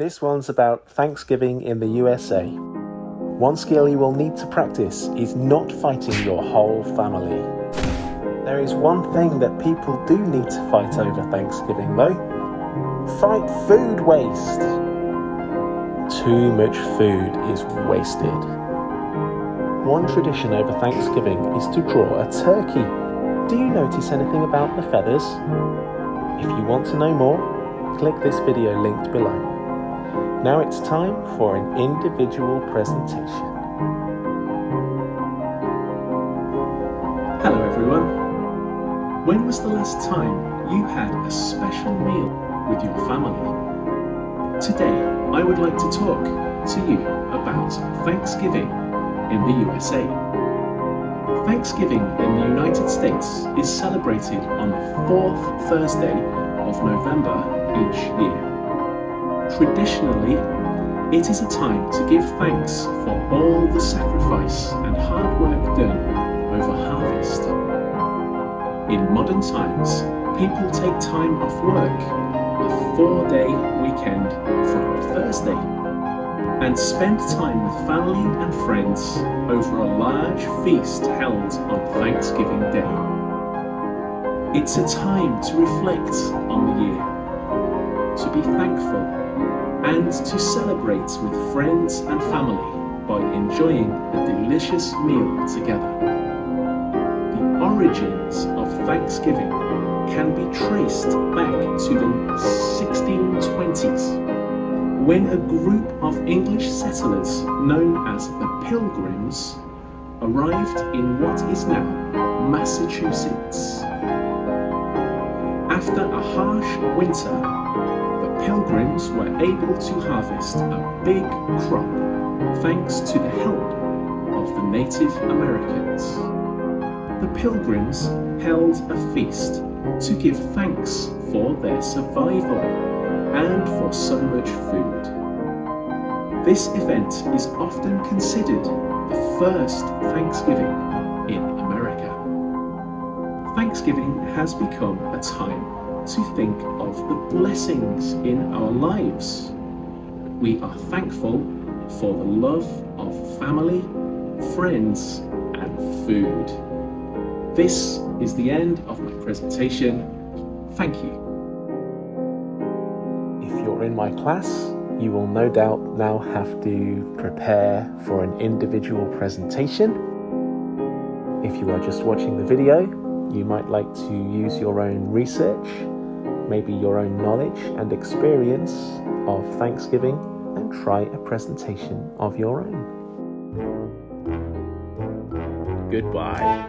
This one's about Thanksgiving in the USA. One skill you will need to practice is not fighting your whole family. There is one thing that people do need to fight over Thanksgiving though. Fight food waste. Too much food is wasted. One tradition over Thanksgiving is to draw a turkey. Do you notice anything about the feathers? If you want to know more, click this video linked below. Now it's time for an individual presentation. Hello everyone. When was the last time you had a special meal with your family? Today I would like to talk to you about Thanksgiving in the USA. Thanksgiving in the United States is celebrated on the fourth Thursday of November each year. Traditionally, it is a time to give thanks for all the sacrifice and hard work done over harvest. In modern times, people take time off work, a 4-day weekend from Thursday, and spend time with family and friends over a large feast held on Thanksgiving Day. It's a time to reflect on the year, to be thankful, and to celebrate with friends and family by enjoying a delicious meal together. The origins of Thanksgiving can be traced back to the 1620s, when a group of English settlers known as the Pilgrims arrived in what is now Massachusetts. After a harsh winter, the Pilgrims were able to harvest a big crop thanks to the help of the Native Americans. The Pilgrims held a feast to give thanks for their survival and for so much food. This event is often considered the first Thanksgiving in America. Thanksgiving has become a time to think of the blessings in our lives. We are thankful for the love of family, friends, and food. This is the end of my presentation. Thank you. If you're in my class, you will no doubt now have to prepare for an individual presentation. If you are just watching the video, you might like to use your own research, maybe your own knowledge and experience of Thanksgiving, and try a presentation of your own. Goodbye.